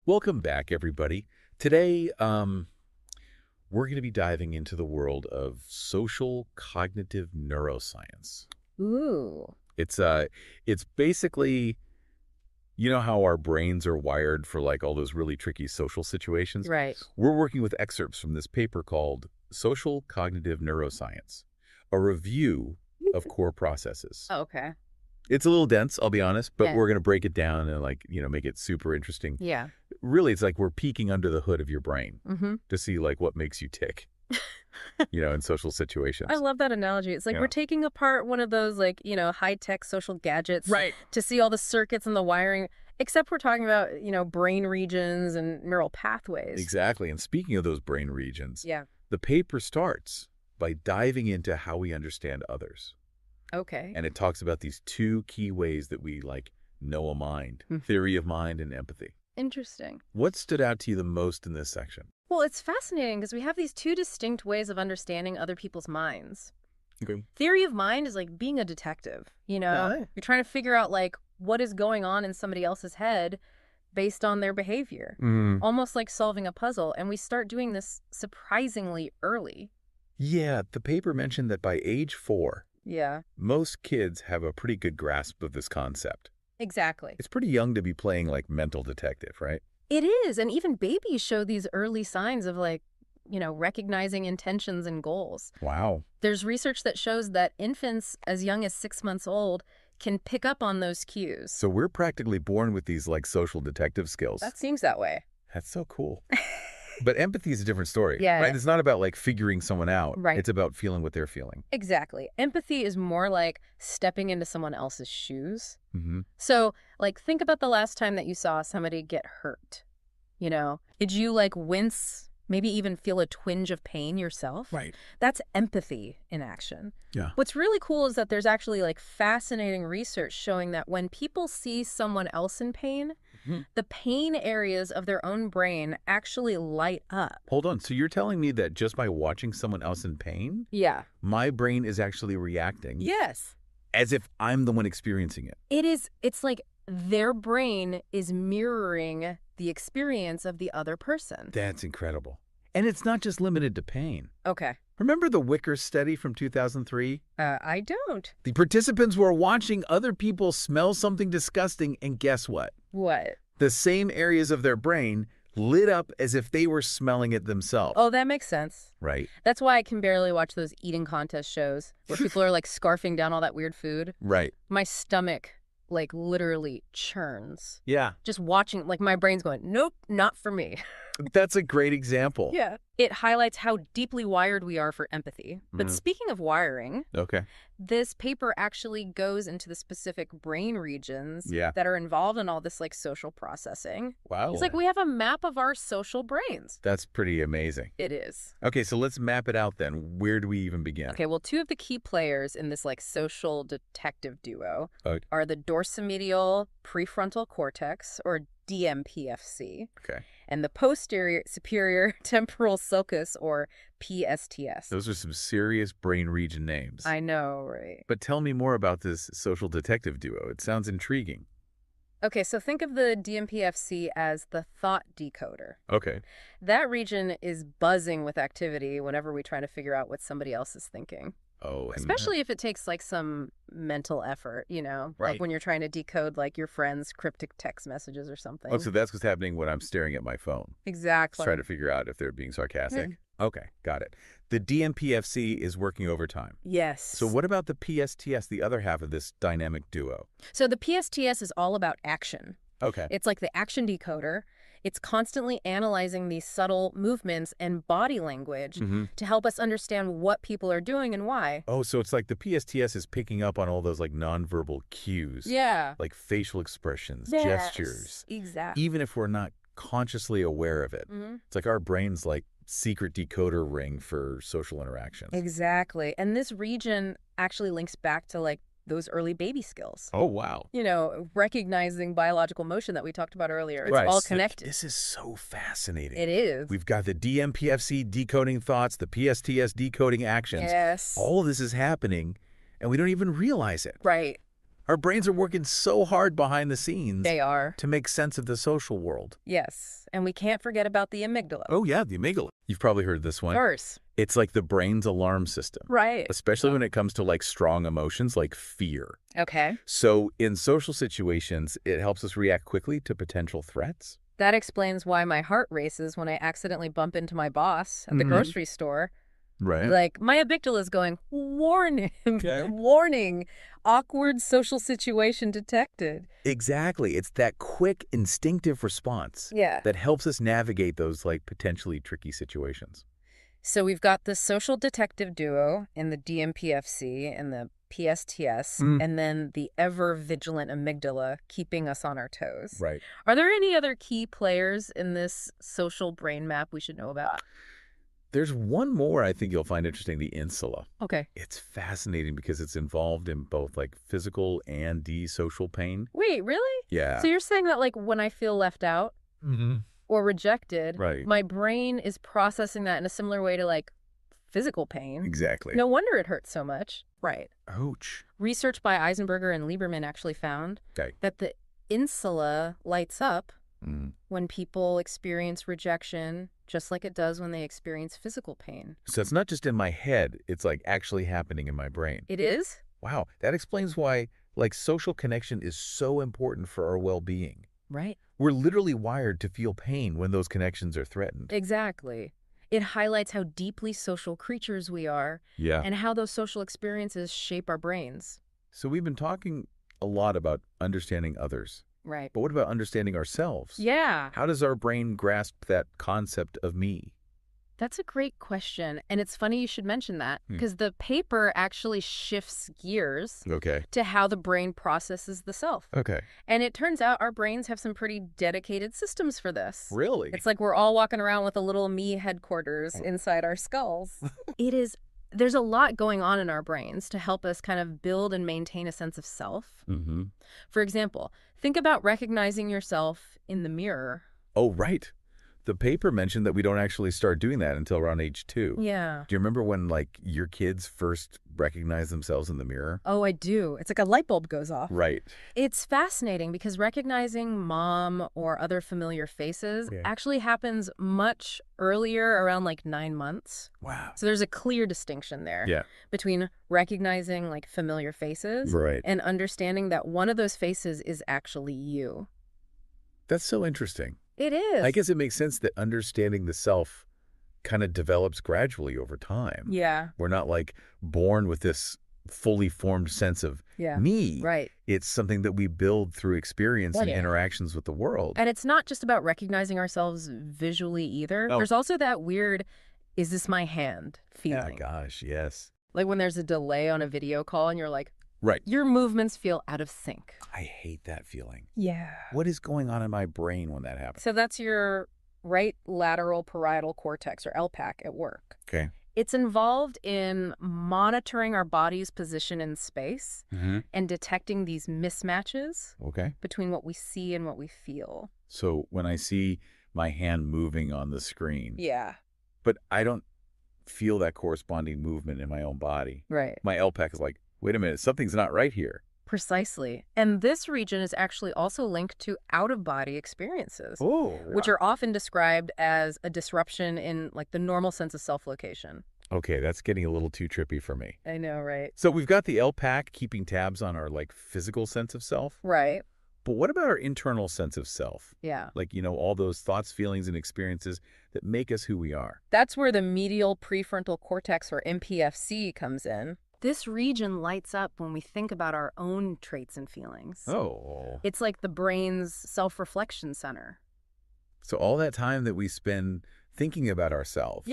Welcome back, everybody. Today, we're going to be diving into the world of social cognitive neuroscience. Ooh. It's basically, you know how our brains are wired for like all those really tricky social situations? Right. We're working with excerpts from this paper called Social Cognitive Neuroscience, a review of core processes. Oh, okay. It's a little dense, I'll be honest, but Yeah. we're going to break it down and make it super interesting. Yeah. Really, it's like we're peeking under the hood of your brain Mm-hmm. to see like what makes you tick, in social situations. I love that analogy. It's like Yeah. we're taking apart one of those high-tech social gadgets Right. to see all the circuits and the wiring, except we're talking about, brain regions and neural pathways. Exactly. And speaking of those brain regions, Yeah. the paper starts by diving into how we understand others. Okay. And it talks about these two key ways that we know a mind, Mhm. theory of mind and empathy. Interesting. What stood out to you the most in this section? Well, it's fascinating because we have these two distinct ways of understanding other people's minds. Okay. Theory of mind is like being a detective, Yeah. You're trying to figure out what is going on in somebody else's head based on their behavior. Almost like solving a puzzle, and we start doing this surprisingly early. Yeah, the paper mentioned that by age 4, Yeah, most kids have a pretty good grasp of this concept. exactly. It's pretty young to be playing like mental detective, right? It is, and even babies show these early signs of recognizing intentions and goals. Wow. There's research that shows that infants as young as 6 months old can pick up on those cues. So we're practically born with these social detective skills. That seems that way. That's so cool. But empathy is a different story. Yeah. Right? It's not about figuring someone out. Right. It's about feeling what they're feeling. Exactly. Empathy is more like stepping into someone else's shoes. Mm-hmm. So, think about the last time that you saw somebody get hurt. Did you wince, maybe even feel a twinge of pain yourself? Right. That's empathy in action. Yeah. What's really cool is that there's actually fascinating research showing that when people see someone else in pain, the pain areas of their own brain actually light up. Like on. So you're telling me that just by watching someone else in pain, Yeah. my brain is actually reacting Yes. as if I'm the one experiencing it. It is. It's like their brain is mirroring the experience of the other person. That's incredible. And it's not just limited to pain. Okay. Remember the Wicker study from 2003? I don't. The participants were watching other people smell something disgusting, and guess what? What? The same areas of their brain lit up as if they were smelling it themselves. Oh, that makes sense. Right. That's why I can barely watch those eating contest shows where people are scarfing down all that weird food. Right. My stomach literally churns. Yeah. Just watching, my brain's going, nope, not for me. That's a great example. Yeah. It highlights how deeply wired we are for empathy. But speaking of wiring, Okay. this paper actually goes into the specific brain regions Yeah. that are involved in all this social processing. Wow. It's we have a map of our social brains. That's pretty amazing. It is. Okay, so let's map it out then. Where do we even begin? Okay, well, two of the key players in this social detective duo are the dorsomedial prefrontal cortex, or DMPFC, Okay. and the posterior superior temporal sulcus, or PSTS. Those are some serious brain region names. I know, right? But tell me more about this social detective duo. It sounds intriguing. Okay, so think of the DMPFC as the thought decoder. Okay. That region is buzzing with activity whenever we try to figure out what somebody else is thinking. Oh, and Especially if it takes some mental effort, Right. Like when you're trying to decode your friend's cryptic text messages or something. Oh, so that's what's happening when I'm staring at my phone. Exactly. Try to figure out if they're being sarcastic. Okay, got it. The DMPFC is working overtime. Yes. So what about the PSTS, the other half of this dynamic duo? So the PSTS is all about action. Okay. It's like the action decoder. It's constantly analyzing these subtle movements and body language to help us understand what people are doing and why. Oh, so it's like the PSTS is picking up on all those nonverbal cues. Yeah. Like facial expressions, Yes, gestures. Exactly. Even if we're not consciously aware of it. It's like our brain's secret decoder ring for social interactions. Exactly. And this region actually links back to those early baby skills. Oh, wow. Recognizing biological motion that we talked about earlier. It's Right. all connected. This is so fascinating. It is. We've got the DMPFC decoding thoughts, the PSTS decoding actions. Yes. All of this is happening, and we don't even realize it. Right. Our brains are working so hard behind the scenes They are. to make sense of the social world. Yes. And we can't forget about the amygdala. Oh, yeah, the amygdala. You've probably heard this one. Of course. It's like the brain's alarm system. Right. Especially when it comes to like strong emotions like fear. Okay. So in social situations, it helps us react quickly to potential threats. That explains why my heart races when I accidentally bump into my boss at the grocery store. Right. Like, my amygdala is going, warning, Okay. warning, awkward social situation detected. Exactly. It's that quick, instinctive response Yeah. that helps us navigate those like potentially tricky situations. So we've got the social detective duo in the DMPFC and the PSTS, and then the ever-vigilant amygdala keeping us on our toes. Right. Are there any other key players in this social brain map we should know about? There's one more I think you'll find interesting, the insula. Okay. It's fascinating because it's involved in both like physical and social pain. Wait, really? Yeah. So you're saying that, like, when I feel left out or rejected, Right. my brain is processing that in a similar way to, like, physical pain? Exactly. No wonder it hurts so much. Right. Ouch. Research by Eisenberger and Lieberman actually found Okay. that the insula lights up Mm. when people experience rejection, just like it does when they experience physical pain. So it's not just in my head, it's like actually happening in my brain. It is? Wow, that explains why like social connection is so important for our well-being. Right. We're literally wired to feel pain when those connections are threatened. Exactly. It highlights how deeply social creatures we are Yeah. and how those social experiences shape our brains. So we've been talking a lot about understanding others, Right. but what about understanding ourselves? Yeah. How does our brain grasp that concept of me? That's a great question. And it's funny you should mention that because the paper actually shifts gears Okay. to how the brain processes the self. Okay. And it turns out our brains have some pretty dedicated systems for this. Really? It's like we're all walking around with a little me headquarters inside our skulls. There's a lot going on in our brains to help us kind of build and maintain a sense of self. Mm-hmm. For example, think about recognizing yourself in the mirror. Oh, right. The paper mentioned that we don't actually start doing that until around age 2. Yeah. Do you remember when, like, your kids first recognize themselves in the mirror? Oh, I do. It's like a light bulb goes off. Right. It's fascinating because recognizing mom or other familiar faces actually happens much earlier, around like 9 months. Wow. So there's a clear distinction there between recognizing like familiar faces and understanding that one of those faces is actually you. That's so interesting. It is. I guess it makes sense that understanding the self kind of develops gradually over time. Yeah. We're not like born with this fully formed sense of me. Right. It's something that we build through experience and interactions with the world. And it's not just about recognizing ourselves visually either. No. There's also that weird, is this my hand feeling? Yeah, gosh, yes. Like when there's a delay on a video call and you're like, Right. your movements feel out of sync. I hate that feeling. Yeah. What is going on in my brain when that happens? So that's your right lateral parietal cortex, or LPAC, at work. Okay. It's involved in monitoring our body's position in space and detecting these mismatches between what we see and what we feel. So when I see my hand moving on the screen, but I don't feel that corresponding movement in my own body. Right. My LPAC is like, wait a minute, something's not right here. Precisely. And this region is actually also linked to out-of-body experiences, which are often described as a disruption in like the normal sense of self-location. Okay, that's getting a little too trippy for me. I know, right? So we've got the LPAC keeping tabs on our like physical sense of self. Right. But what about our internal sense of self? Yeah. Like, you know, all those thoughts, feelings, and experiences that make us who we are. That's where the medial prefrontal cortex, or MPFC, comes in. This region lights up when we think about our own traits and feelings. Oh. It's like the brain's self-reflection center. So all that time that we spend thinking about ourselves,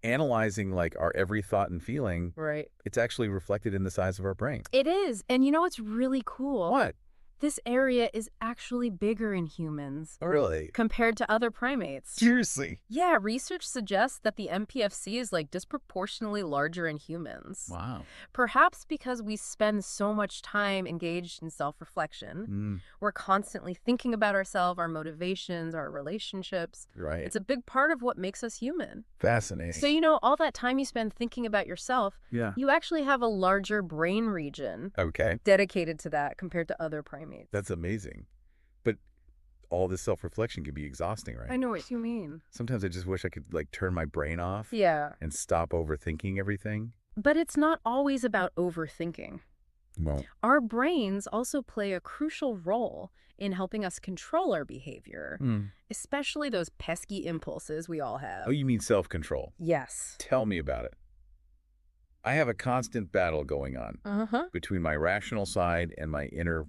analyzing like our every thought and feeling, Right. it's actually reflected in the size of our brain. It is. And you know what's really cool? What? This area is actually bigger in humans Really? compared to other primates. Seriously? Yeah, research suggests that the MPFC is like disproportionately larger in humans. Wow. Perhaps because we spend so much time engaged in self-reflection. We're constantly thinking about ourselves, our motivations, our relationships. Right. It's a big part of what makes us human. Fascinating. So, all that time you spend thinking about yourself, Yeah. you actually have a larger brain region Okay. dedicated to that compared to other primates. That's amazing. But all this self-reflection can be exhausting, right? I know what you mean. Sometimes I just wish I could like turn my brain off Yeah. and stop overthinking everything. But it's not always about overthinking. Well, Our brains also play a crucial role in helping us control our behavior, especially those pesky impulses we all have. oh, you mean self-control? Yes. Tell me about it. I have a constant battle going on between my rational side and my inner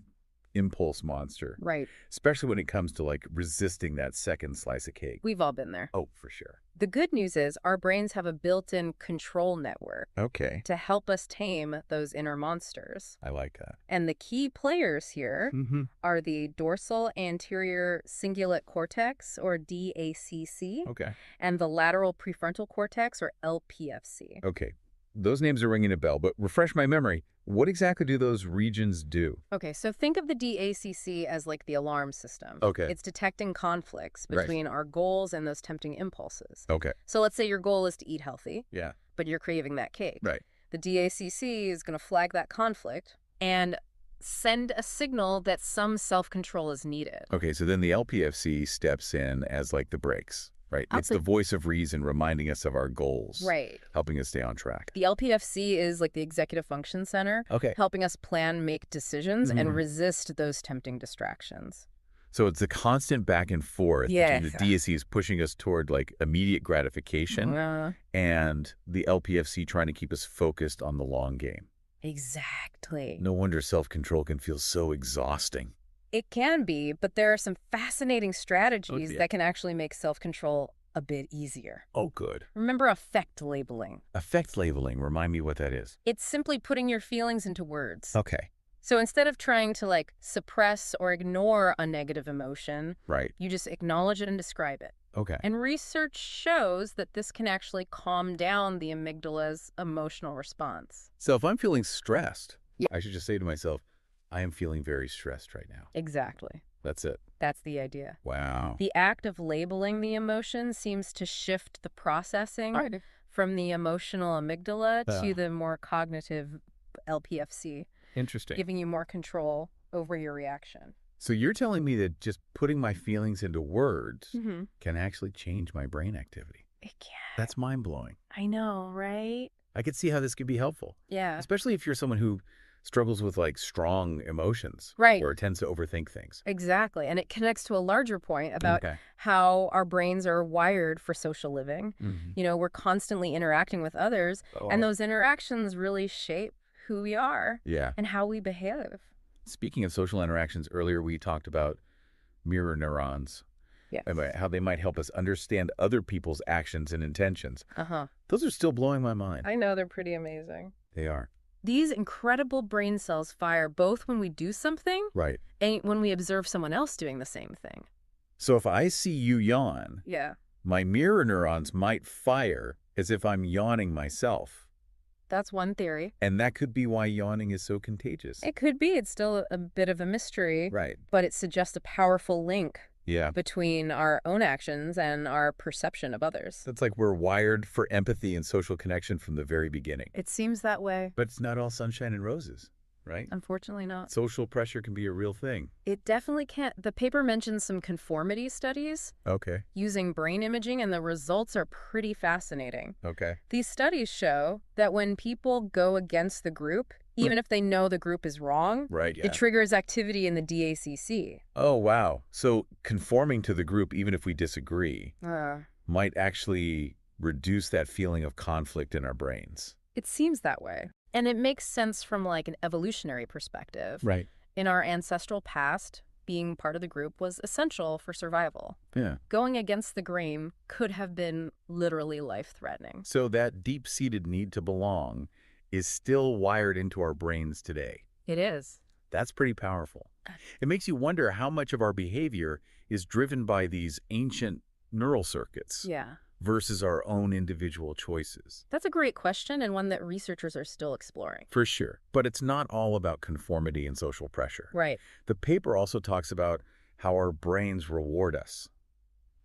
impulse monster, Right. especially when it comes to like resisting that second slice of cake. We've all been there. Oh, for sure. The good news is our brains have a built-in control network Okay. to help us tame those inner monsters. I like that. And the key players here are the dorsal anterior cingulate cortex, or DACC, Okay. and the lateral prefrontal cortex, or LPFC. Okay. Those names are ringing a bell, but refresh my memory. What exactly do those regions do? Okay, so think of the DACC as like the alarm system. Okay. It's detecting conflicts Right. between our goals and those tempting impulses. Okay. So let's say your goal is to eat healthy, Yeah. but you're craving that cake. Right. The DACC is going to flag that conflict and send a signal that some self-control is needed. Okay, so then the LPFC steps in as like the brakes, right? It's the voice of reason reminding us of our goals. Right. Helping us stay on track. The LPFC is like the executive function center, Okay. helping us plan, make decisions, and resist those tempting distractions. So it's a constant back and forth Yes. between the DAC is pushing us toward like immediate gratification and the LPFC trying to keep us focused on the long game. Exactly. No wonder self-control can feel so exhausting. It can be, but there are some fascinating strategies yeah. that can actually make self-control a bit easier. Oh, good. Remember affect labeling. Affect labeling, remind me what that is. It's simply putting your feelings into words. Okay. So instead of trying to like suppress or ignore a negative emotion, Right. you just acknowledge it and describe it. Okay. And research shows that this can actually calm down the amygdala's emotional response. So if I'm feeling stressed, Yeah. I should just say to myself, I am feeling very stressed right now. Exactly. That's it. That's the idea. Wow. The act of labeling the emotion seems to shift the processing from the emotional amygdala to the more cognitive LPFC, Interesting. giving you more control over your reaction. So you're telling me that just putting my feelings into words can actually change my brain activity. It can. That's mind-blowing. I know, right? I could see how this could be helpful, Yeah. especially if you're someone who struggles with like strong emotions, Right. or tends to overthink things. Exactly. And it connects to a larger point about Okay. how our brains are wired for social living. We're constantly interacting with others, and those interactions really shape who we are Yeah. and how we behave. Speaking of social interactions, earlier we talked about mirror neurons. Yes. And how they might help us understand other people's actions and intentions. Those are still blowing my mind. I know, they're pretty amazing. They are. These incredible brain cells fire both when we do something Right. and when we observe someone else doing the same thing. So if I see you yawn, Yeah. my mirror neurons might fire as if I'm yawning myself. That's one theory. And that could be why yawning is so contagious. It could be. It's still a bit of a mystery. Right. But it suggests a powerful link Yeah. between our own actions and our perception of others. That's like we're wired for empathy and social connection from the very beginning. It seems that way. But it's not all sunshine and roses, right? Unfortunately not. Social pressure can be a real thing. It definitely can't. The paper mentions some conformity studies Okay. using brain imaging, and the results are pretty fascinating. Okay. These studies show that when people go against the group, even if they know the group is wrong, Right, yeah. it triggers activity in the DACC. Oh, wow. So conforming to the group, even if we disagree, might actually reduce that feeling of conflict in our brains. It seems that way. And it makes sense from like an evolutionary perspective. Right. In our ancestral past, being part of the group was essential for survival. Yeah. Going against the grain could have been literally life-threatening. So that deep-seated need to belong is still wired into our brains today. It is. That's pretty powerful. It makes you wonder how much of our behavior is driven by these ancient neural circuits Yeah. versus our own individual choices. That's a great question and one that researchers are still exploring. For sure. But it's not all about conformity and social pressure. Right. The paper also talks about how our brains reward us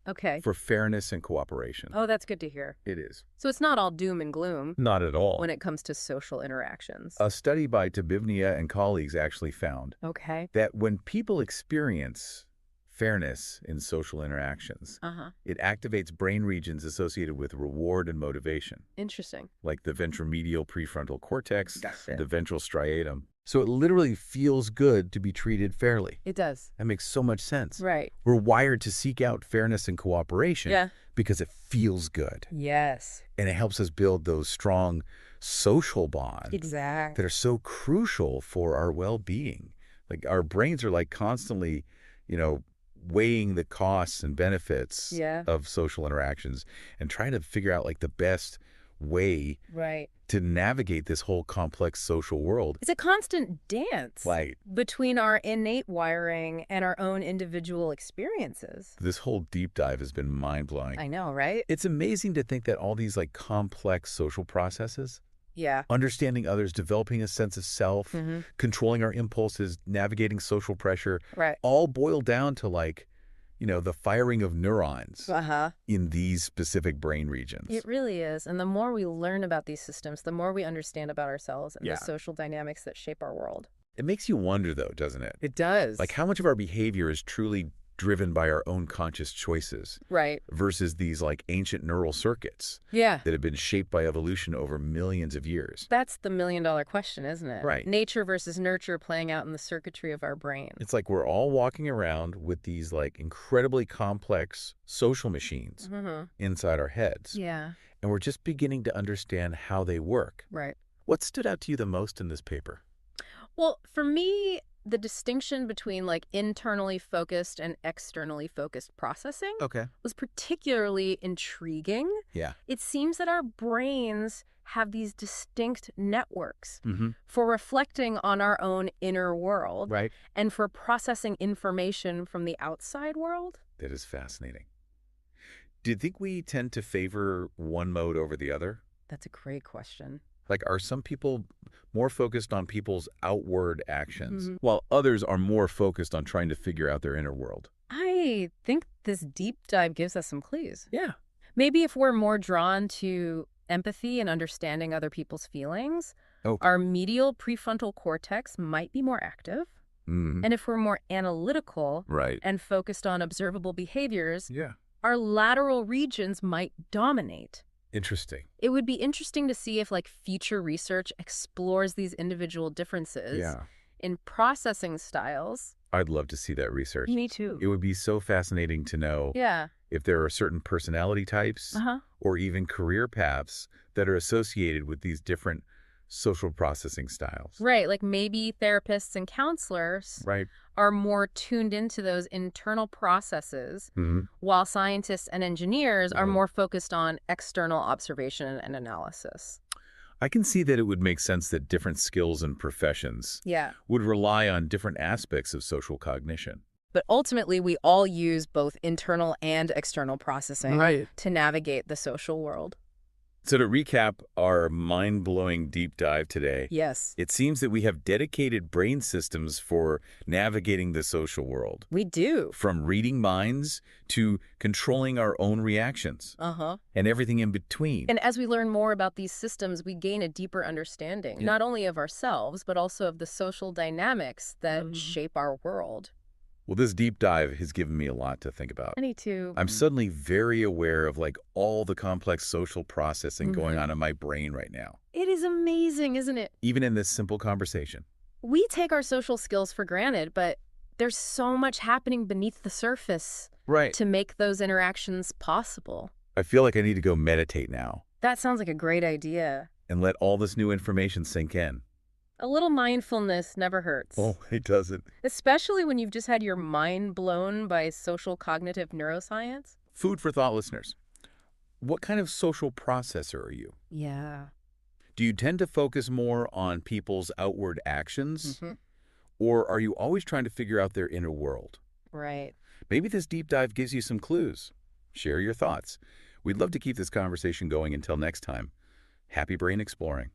Okay. for fairness and cooperation. Oh, that's good to hear. It is. So it's not all doom and gloom Not at all. when it comes to social interactions. A study by Tabivnia and colleagues actually found Okay. that when people experience fairness in social interactions, it activates brain regions associated with reward and motivation, Interesting. like the ventromedial prefrontal cortex, That's it. the ventral striatum. So it literally feels good to be treated fairly. It does. That makes so much sense. Right. We're wired to seek out fairness and cooperation Yeah. because it feels good. Yes. And it helps us build those strong social bonds Exactly. that are so crucial for our well-being. Like our brains are like constantly, weighing the costs and benefits Yeah. of social interactions and trying to figure out like the best way Right. to navigate this whole complex social world. It's a constant dance Right. between our innate wiring and our own individual experiences. This whole deep dive has been mind-blowing. I know, right? It's amazing to think that all these like complex social processes, Yeah. understanding others, developing a sense of self, controlling our impulses, navigating social pressure, Right. all boil down to like, the firing of neurons in these specific brain regions. It really is. And the more we learn about these systems, the more we understand about ourselves and Yeah. the social dynamics that shape our world. It makes you wonder though, doesn't it? It does. Like how much of our behavior is truly driven by our own conscious choices Right. versus these like ancient neural circuits Yeah. that have been shaped by evolution over millions of years. That's the million-dollar question, isn't it? Right. Nature versus nurture playing out in the circuitry of our brain. It's like we're all walking around with these like incredibly complex social machines inside our heads. Yeah. And we're just beginning to understand how they work. Right. What stood out to you the most in this paper? Well, for me, the distinction between like internally focused and externally focused processing Okay. was particularly intriguing. Yeah. It seems that our brains have these distinct networks Mm-hmm. for reflecting on our own inner world Right. and for processing information from the outside world. That is fascinating. Do you think we tend to favor one mode over the other? That's a great question. Like, are some people more focused on people's outward actions, while others are more focused on trying to figure out their inner world? I think this deep dive gives us some clues. Yeah. Maybe if we're more drawn to empathy and understanding other people's feelings, Okay. our medial prefrontal cortex might be more active. Mm-hmm. And if we're more analytical Right. and focused on observable behaviors, Yeah. our lateral regions might dominate. Interesting. It would be interesting to see if like future research explores these individual differences Yeah. in processing styles. I'd love to see that research. Me too. It would be so fascinating to know Yeah. if there are certain personality types or even career paths that are associated with these different social processing styles. Right. Like maybe therapists and counselors Right. are more tuned into those internal processes, Mm-hmm. while scientists and engineers are Right. more focused on external observation and analysis. I can see that it would make sense that different skills and professions Yeah. would rely on different aspects of social cognition. But ultimately, we all use both internal and external processing to navigate the social world. So to recap our mind-blowing deep dive today, Yes, it seems that we have dedicated brain systems for navigating the social world, we do. from reading minds to controlling our own reactions and everything in between. And as we learn more about these systems, we gain a deeper understanding, not only of ourselves, but also of the social dynamics that shape our world. Well, this deep dive has given me a lot to think about. Me too. I'm suddenly very aware of like all the complex social processing going on in my brain right now, It is amazing, isn't it? even in this simple conversation. We take our social skills for granted, but there's so much happening beneath the surface Right. to make those interactions possible. I feel like I need to go meditate now That sounds like a great idea. and let all this new information sink in. A little mindfulness never hurts. Oh, it doesn't. Especially when you've just had your mind blown by social cognitive neuroscience. Food for thought, listeners. What kind of social processor are you? Yeah. Do you tend to focus more on people's outward actions? Or are you always trying to figure out their inner world? Right. Maybe this deep dive gives you some clues. Share your thoughts. We'd love to keep this conversation going until next time. Happy brain exploring.